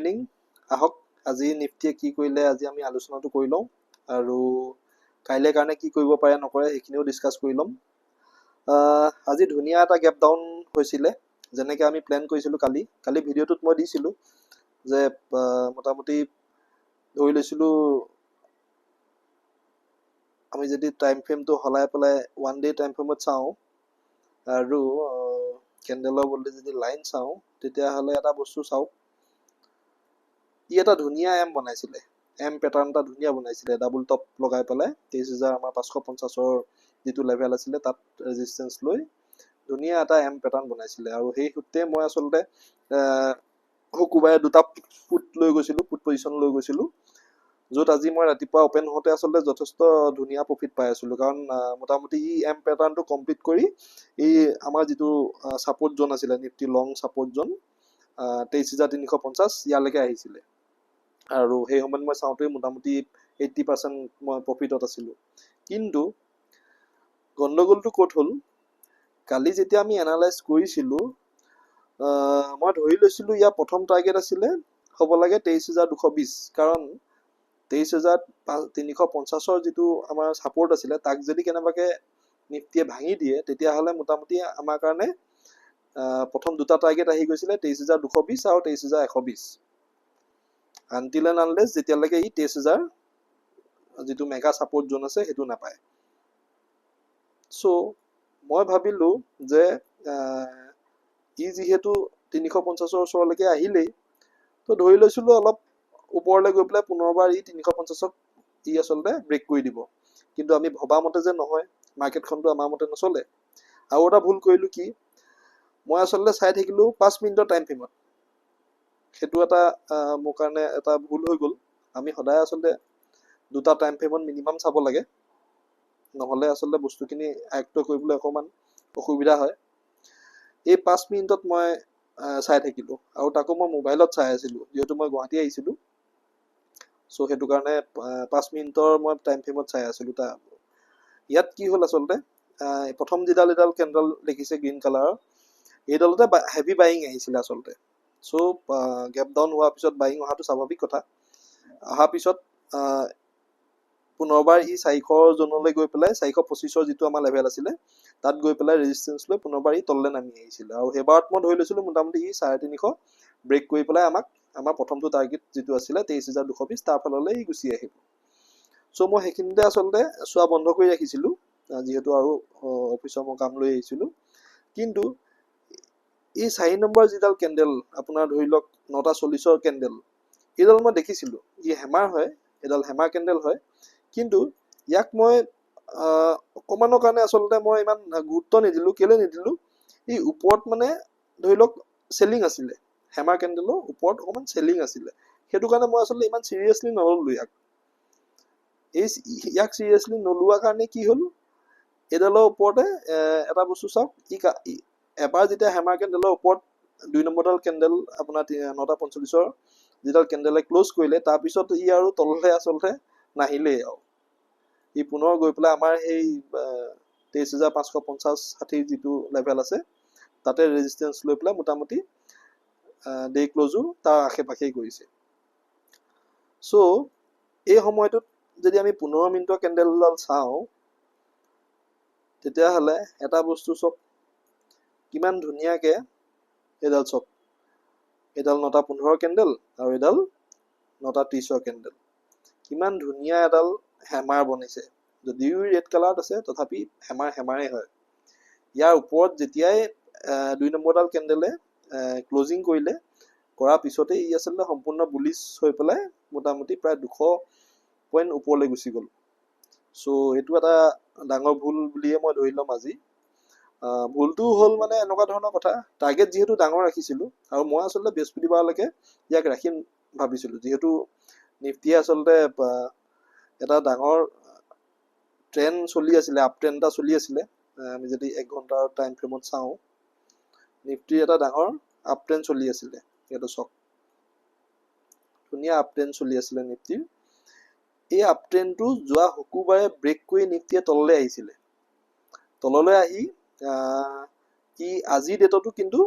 Evening আহক আজি নিফটিয়ে কি কৰিলে আজি আমি আলোচনাটো কৰি লওঁ আৰু কাইলৈ কাৰণে কি কৰিব পাৰে নকৰে সেইখিনিও ডিছকাছ কৰি ল'ম। আজি ধুনীয়া এটা গেপ ডাউন হৈছিলে যেনেকৈ আমি প্লেন কৰিছিলোঁ কালি ভিডিঅ'টোত মই দিছিলোঁ যে মোটামুটি ধৰি লৈছিলোঁ আমি যদি টাইম ফ্ৰেমটো সলাই পেলাই 1 ডে টাইম ফ্ৰেমত চাওঁ আৰু কেণ্ডেলৰ বদলি যদি লাইন চাওঁ তেতিয়াহ'লে এটা বস্তু চাওক ই এটা ধুনীয়া এম বনাইছিলে এম পেটাৰ্ণ এটা ধুনীয়া বনাইছিলে ডাবল টপ লগাই পেলাই 23,000 আমাৰ 550ৰ যিটো লেভেল আছিলে তাত ৰেজিষ্টেঞ্চ লৈ ধুনীয়া এটা এম পেটাৰ্ণ বনাইছিলে আৰু সেই সূত্ৰে মই আচলতে শুকুৰবাৰে দুটা পুট লৈ গৈছিলোঁ পুট পজিশ্যন লৈ গৈছিলোঁ য'ত আজি মই ৰাতিপুৱা অপেন হওঁতে আচলতে যথেষ্ট ধুনীয়া প্ৰফিট পাই আছিলোঁ কাৰণ মোটামুটি ই এম পেটাৰ্ণটো কমপ্লিট কৰি এই আমাৰ যিটো ছাপৰ্ট জ'ন আছিলে নিফটি লং ছাপৰ্ট জ'ন 23,350 ইয়ালৈকে আহিছিলে আৰু সেই সময়ত মই চাওঁতে মোটামুটি 80% মই প্ৰফিটত আছিলোঁ। কিন্তু গণ্ডগোলটো ক'ত হ'ল কালি যেতিয়া আমি এনালাইজ কৰিছিলোঁ মই ধৰি লৈছিলোঁ ইয়াৰ প্ৰথম টাৰ্গেট আছিলে হ'ব লাগে 23,220 কাৰণ 23,350ৰ যিটো আমাৰ ছাপৰ্ট আছিলে তাক যদি কেনেবাকৈ নিফটিয়ে ভাঙি দিয়ে তেতিয়াহ'লে মোটামুটি আমাৰ কাৰণে প্ৰথম দুটা টাৰ্গেট আহি গৈছিলে 23,220 আৰু 23,120 আনটিল এণ্ড আনলেছ যেতিয়ালৈকে ই 23,000 যিটো মেগা ছাপৰ্ট জ'ন আছে সেইটো নাপায়। চ' মই ভাবিলোঁ যে ই যিহেতু 350ৰ ওচৰলৈকে আহিলেই তো ধৰি লৈছিলোঁ অলপ ওপৰলৈ গৈ পেলাই পুনৰবাৰ ই 350ক ই আচলতে ব্ৰেক কৰি দিব কিন্তু আমি ভবা মতে যে নহয় মাৰ্কেটখনটো আমাৰ মতে নচলে আৰু এটা ভুল কৰিলোঁ কি মই আচলতে চাই থাকিলোঁ 5 মিনিটৰ টাইম ফ্ৰেমত সেইটো এটা মোৰ কাৰণে এটা ভুল হৈ গ'ল আমি সদায় আচলতে দুটা টাইম ফ্ৰেমত মিনিমাম চাব লাগে নহ'লে আচলতে বস্তুখিনি আয়ত্ব কৰিবলৈ অকণমান অসুবিধা হয় এই 5 মিনিটত মই চাই থাকিলোঁ আৰু তাকো মই মোবাইলত চাই আছিলোঁ যিহেতু মই গুৱাহাটী আহিছিলোঁ চ' সেইটো কাৰণে 5 মিনিটৰ মই টাইম ফ্ৰেমত চাই আছিলোঁ ইয়াত কি হ'ল আচলতে প্ৰথম যিডাল কেণ্ডেল দেখিছে গ্ৰীণ কালাৰৰ এইডালতে হেভি বাইং আহিছিলে আচলতে চ' গেপ ডাউন হোৱাৰ পিছত বাইং অহাটো স্বাভাৱিক কথা অহাৰ পিছত পুনৰবাৰ ই 400 জ'নলৈ গৈ পেলাই 425ৰ যিটো আমাৰ লেভেল আছিলে তাত গৈ পেলাই ৰেজিষ্টেঞ্চ লৈ পুনৰবাৰ ই তললৈ নামি আহিছিলে আৰু সেইবাৰত মই ধৰি লৈছিলোঁ মোটামুটি ই 350 ব্ৰেক কৰি পেলাই আমাৰ প্ৰথমটো টাৰ্গেট যিটো আছিলে 23,220 তাৰ ফাললৈ ই গুচি আহিব চ' মই সেইখিনিতে আচলতে চোৱা বন্ধ কৰি ৰাখিছিলোঁ যিহেতু আৰু অফিচৰ মই কাম লৈ আহিছিলোঁ কিন্তু এই 4 নম্বৰ যিডাল কেণ্ডেল আপোনাৰ ধৰি লওক 9:40ৰ কেণ্ডেল এইডাল মই দেখিছিলোঁ ই হেমাৰ হয় এইডাল হেমাৰ কেণ্ডেল হয় কিন্তু ইয়াক মই অকণমানৰ কাৰণে আচলতে মই ইমান গুৰুত্ব নিদিলোঁ কেলৈ নিদিলোঁ ই ওপৰত মানে ধৰি লওক চেলিং আছিলে হেমাৰ কেণ্ডেলৰ ওপৰত অকণমান চেলিং আছিলে সেইটো কাৰণে মই আচলতে ইমান চিৰিয়াছলি নল'লোঁ ইয়াক চিৰিয়াছলি নোলোৱাৰ কাৰণে কি হ'ল এইডালৰ ওপৰতে এটা বস্তু চাওক এবাৰ যেতিয়া হেমাৰ কেণ্ডেলৰ ওপৰত 2 নম্বৰডাল কেণ্ডেল আপোনাৰ 9:45ৰ যিডাল কেণ্ডেলে ক্ল'জ কৰিলে তাৰপিছত ই আৰু তললৈ আচলতে নাহিলেই আৰু ই পুনৰ গৈ পেলাই আমাৰ সেই 23,550-60 যিটো লেভেল আছে তাতে ৰেজিষ্টেঞ্চ লৈ পেলাই মোটামুটি ডে ক্ল'জো তাৰ আশে পাশেই কৰিছে চ' এই সময়টোত যদি আমি 15 মিনিটৰ কেণ্ডেলডাল চাওঁ তেতিয়াহ'লে এটা বস্তু চাওক কিমান ধুনীয়াকৈ এইডাল চাওক এইডাল 9:15 কেণ্ডেল আৰু এইডাল 9:30ৰ কেণ্ডেল কিমান ধুনীয়া এডাল হেমাৰ বনিছে যদিও ৰেড কালাৰত আছে তথাপি হেমাৰেই হয় ইয়াৰ ওপৰত যেতিয়াই 2 নম্বৰডাল কেণ্ডেলে ক্ল'জিং কৰিলে কৰাৰ পিছতে ই আচলতে সম্পূৰ্ণ বুলিছ হৈ পেলাই মোটামুটি প্ৰায় 200 পইণ্ট ওপৰলৈ গুচি গ'ল চ' এইটো এটা ডাঙৰ ভুল বুলিয়ে মই ধৰি ল'ম আজি ভুলটো হ'ল মানে এনেকুৱা ধৰণৰ কথা টাৰ্গেট যিহেতু ডাঙৰ ৰাখিছিলোঁ আৰু মই আচলতে বৃহস্পতিবাৰলৈকে ইয়াক ৰাখিম ভাবিছিলোঁ যিহেতু নিফটিয়ে আচলতে এটা ডাঙৰ ট্ৰেণ্ড চলি আছিলে আপ ট্ৰেণ্ড এটা চলি আছিলে আমি যদি 1 ঘণ্টাৰ টাইম ফ্ৰেমত চাওঁ নিফটিৰ এটা ডাঙৰ আপ ট্ৰেণ্ড চলি আছিলে এইটো চাওক ধুনীয়া আপ ট্ৰেণ্ড চলি আছিলে নিফটিৰ এই আপ ট্ৰেণ্ডটো যোৱা শুকুৰবাৰে ব্ৰেক কৰি নিফটিয়ে তললৈ আহিছিলে তললৈ আহি ই আজিৰ ডেটতো কিন্তু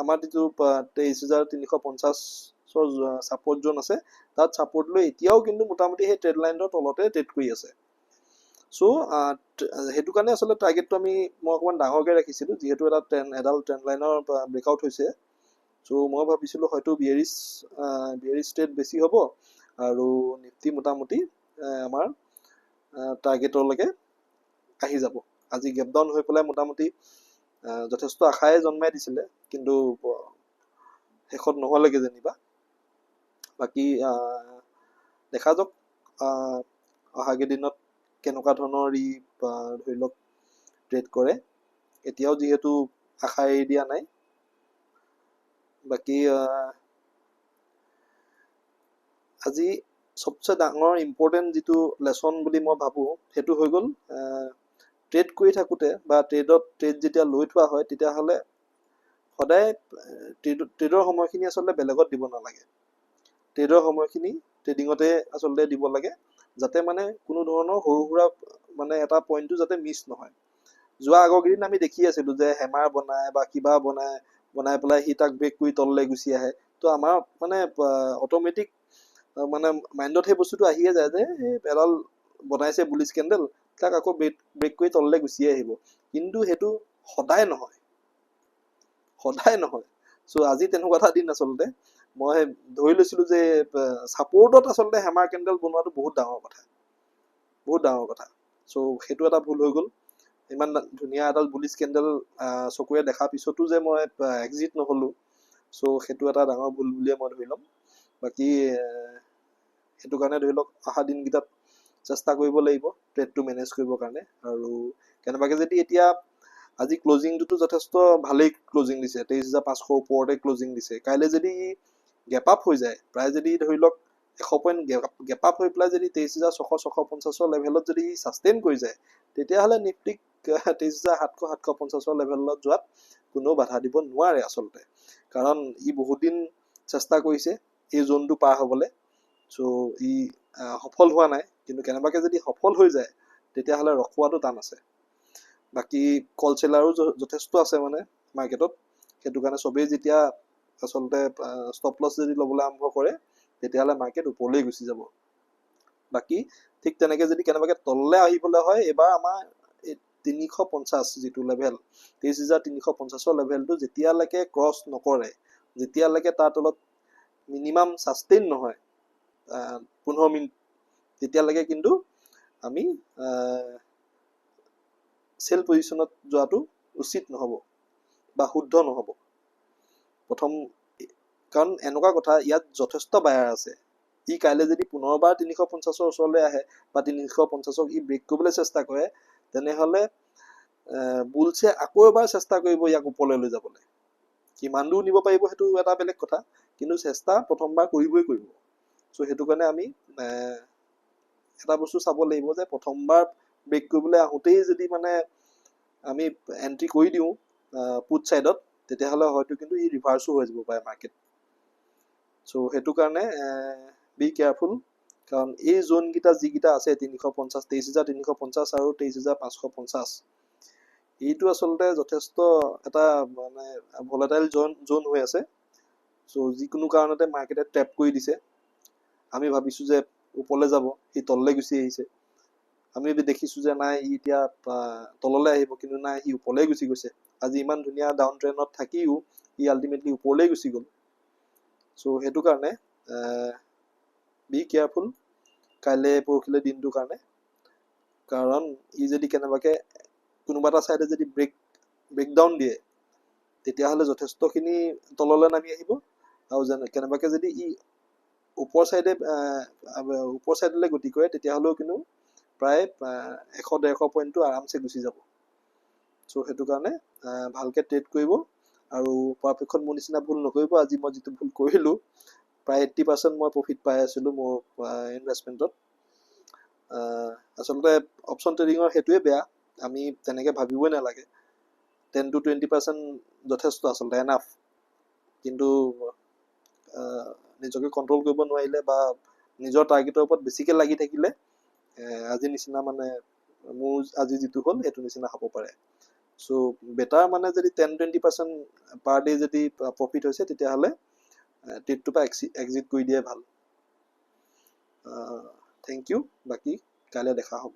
আমাৰ যিটো 23,350 ছাপোৰ্ট জোন আছে, তাত ছাপোৰ্ট লৈ এতিয়াও কিন্তু মোটামুটি সেই ট্ৰেড লাইনৰ তলতে ট্ৰেড কৰি আছে। চ' সেইটো কাৰণে আচলতে টাৰ্গেটটো মই অকণমান ডাঙৰকৈ ৰাখিছিলোঁ, যিহেতু এডাল ট্ৰেণ্ড লাইনৰ ব্ৰেকআউট হৈছে। চ' মই ভাবিছিলোঁ হয়তো বিয়েৰিছ ট্ৰেড বেছি হ'ব আৰু নিফটি মোটামুটি আমাৰ টাৰ্গেটলৈকে আহি যাব। আজি গেপ ডাউন হৈ পেলাই মোটামুটি যথেষ্ট আশাই জন্মাই দিছিলে, কিন্তু শেষত নহ'লেগে যেনিবা। বাকী দেখা যাওক অহা কেইদিনত কেনেকুৱা ধৰণৰ ধৰি লওক ট্ৰেড কৰে। এতিয়াও যিহেতু আশা এৰি দিয়া নাই। বাকী আজি চবচে ডাঙৰ ইম্পৰ্টেণ্ট যিটো লেচন বুলি মই ভাবোঁ, সেইটো হৈ গ'ল ট্ৰেড কৰি থাকোঁতে বা ট্ৰেড যেতিয়া লৈ থোৱা হয়, তেতিয়াহ'লে সদায় ট্ৰেডৰ সময়খিনি আচলতে বেলেগত দিব নালাগে। ট্ৰেডৰ সময়খিনি ট্ৰেডিঙতে আচলতে দিব লাগে, যাতে মানে কোনো ধৰণৰ সৰু সুৰা মানে এটা পইণ্টটো যাতে মিছ নহয়। যোৱা আগৰ কেইদিন আমি দেখি আছিলোঁ যে হেমাৰ বনায় বা কিবা বনাই পেলাই সি তাক ব্ৰেক কৰি তললৈ গুচি আহে। তো আমাৰ মানে অট'মেটিক মানে মাইণ্ডত সেই বস্তুটো আহিয়ে যায় যে এই এডাল বনাইছে বুলিছ কেণ্ডেল, তাক আকৌ ব্ৰেক কৰি তললৈ গুচিয়ে আহিব। কিন্তু সেইটো সদায় নহয়। চ' আজি তেনেকুৱা এটা দিন আচলতে মই ধৰি লৈছিলোঁ যে ছাপোৰ্টত আচলতে হেমাৰ কেণ্ডেল বনোৱাটো বহুত ডাঙৰ কথা। চ' সেইটো এটা ভুল হৈ গ'ল। ইমান ধুনীয়া এডাল বুলিছ কেণ্ডেল চকুৰে দেখাৰ পিছতো যে মই এক্সিট নহ'লোঁ, চ' সেইটো এটা ডাঙৰ ভুল বুলিয়ে মই ধৰি ল'ম। বাকী সেইটো কাৰণে ধৰি লওক অহা দিনকেইটাত চেষ্টা কৰিব লাগিব ট্ৰেডটো মেনেজ কৰিবৰ কাৰণে। আৰু কেনেবাকৈ যদি এতিয়া আজি ক্লজিংটোতো যথেষ্ট ভালেই ক্লজিং দিছে, 23,500 ওপৰতে ক্লজিং দিছে। কাইলৈ যদি গেপ আপ হৈ যায়, প্ৰায় যদি ধৰি লওক 100 পইণ্ট গেপ আপ হৈ পেলাই যদি 23,600-650 লেভেলত যদি ছাষ্টেইন কৰি যায়, তেতিয়াহ'লে নিফটিক 23,700-750 লেভেলত যোৱাত কোনেও বাধা দিব নোৱাৰে আচলতে। কাৰণ বহুত দিন চেষ্টা কৰিছে এই জোনটো পাৰ হ'বলৈ, চ' সফল হোৱা নাই। কিন্তু কেনেবাকৈ যদি সফল হৈ যায়, তেতিয়াহ'লে ৰখোৱাটো টান আছে। বাকী কলচেলাৰো যথেষ্ট আছে মানে মাৰ্কেটত। সেইটো কাৰণে চবেই যেতিয়া আচলতে ষ্টপ লছ যদি ল'বলৈ আৰম্ভ কৰে, তেতিয়াহ'লে মাৰ্কেট ওপৰলৈ গুচি যাব। বাকী ঠিক তেনেকৈ যদি কেনেবাকৈ তললৈ আহিবলৈ হয়, এইবাৰ আমাৰ 350 যিটো লেভেল, 23,350 লেভেলটো যেতিয়ালৈকে ক্ৰছ নকৰে, যেতিয়ালৈকে তাৰ তলত মিনিমাম ছাষ্টেইন নহয় 15 মিনিট, তেতিয়ালৈকে কিন্তু আমি চেল পজিশ্যনত যোৱাটো উচিত নহ'ব বা শুদ্ধ নহ'ব। কাৰণ এনেকুৱা কথা, ইয়াত যথেষ্ট বায়াৰ আছে। কাইলৈ যদি পুনৰবাৰ 350ৰ ওচৰলৈ আহে বা 350ক ব্ৰেক কৰিবলৈ চেষ্টা কৰে, তেনেহ'লে বুলছে আকৌ এবাৰ চেষ্টা কৰিব ইয়াক ওপৰলৈ লৈ যাবলৈ। কিমান দূৰ নিব পাৰিব সেইটো এটা বেলেগ কথা, কিন্তু চেষ্টা প্ৰথমবাৰ কৰিব। চ' সেইটো কাৰণে আমি এটা বস্তু চাব লাগিব যে প্ৰথমবাৰ ব্ৰেক কৰিবলৈ আহোঁতেই যদি মানে আমি এণ্ট্ৰি কৰি দিওঁ পুট ছাইডত, তেতিয়াহ'লে হয়তো কিন্তু ৰিভাৰ্চো হৈ যাব পাৰে মাৰ্কেট। চ' সেইটো কাৰণে বি কেয়াৰফুল। কাৰণ এই জোনকেইটা যিকেইটা আছে 350, 23,350 আৰু 23,550, এইটো আচলতে যথেষ্ট এটা মানে ভলাটাইল জোন হৈ আছে। চ' যিকোনো কাৰণতে মাৰ্কেটে ট্ৰেপ কৰি দিছে। আমি ভাবিছোঁ যে ওপৰলৈ যাব, সি তললৈ গুচি আহিছে। আমি দেখিছোঁ যে নাই এতিয়া তললৈ আহিব, কিন্তু নাই সি ওপৰলৈ গুচি গৈছে। আজি ইমান ধুনীয়া ডাউন ট্ৰেণ্ডত থাকিও আল্টিমেটলি ওপৰলৈ গুচি গ'ল। চ' সেইটো কাৰণে বি কেয়াৰফুল কাইলৈ পৰহিলৈ দিনটোৰ কাৰণে। কাৰণ যদি কেনেবাকৈ কোনোবা এটা ছাইডে যদি ব্ৰেকডাউন দিয়ে, তেতিয়াহ'লে যথেষ্টখিনি তললৈ নামি আহিব। আৰু কেনেবাকৈ যদি ওপৰ ছাইডলৈ গতি কৰে, তেতিয়াহ'লেও কিন্তু প্ৰায় 100-150 পইণ্টটো আৰামছে গুচি যাব। চ' সেইটো কাৰণে ভালকৈ ট্ৰেড কৰিব আৰু পৰাপক্ষত মোৰ নিচিনা ভুল নকৰিব। আজি মই যিটো ভুল কৰিলোঁ, প্ৰায় 80% মই প্ৰফিট পাই আছিলোঁ মোৰ ইনভেষ্টমেণ্টত। আচলতে অপশ্যন ট্ৰেডিঙৰ সেইটোৱে বেয়া, আমি তেনেকৈ ভাবিবই নালাগে। 10-20% যথেষ্ট আচলতে এনাফ। কিন্তু নিজকে কণ্ট্ৰল কৰিব নোৱাৰিলে বা নিজৰ টাৰ্গেটৰ ওপৰত বেছিকৈ লাগি থাকিলে আজি নিচিনা মানে মোৰ আজি যিটো হ'ল সেইটো নিচিনা হ'ব পাৰে। চ' বেটাৰ মানে যদি 10-20% পাৰ ডে যদি প্ৰফিট হৈছে, তেতিয়াহ'লে ট্ৰেডটোৰ পৰা এক্সিট কৰি দিয়াই ভাল। থেংক ইউ, বাকী কাইলৈ দেখা হ'ব।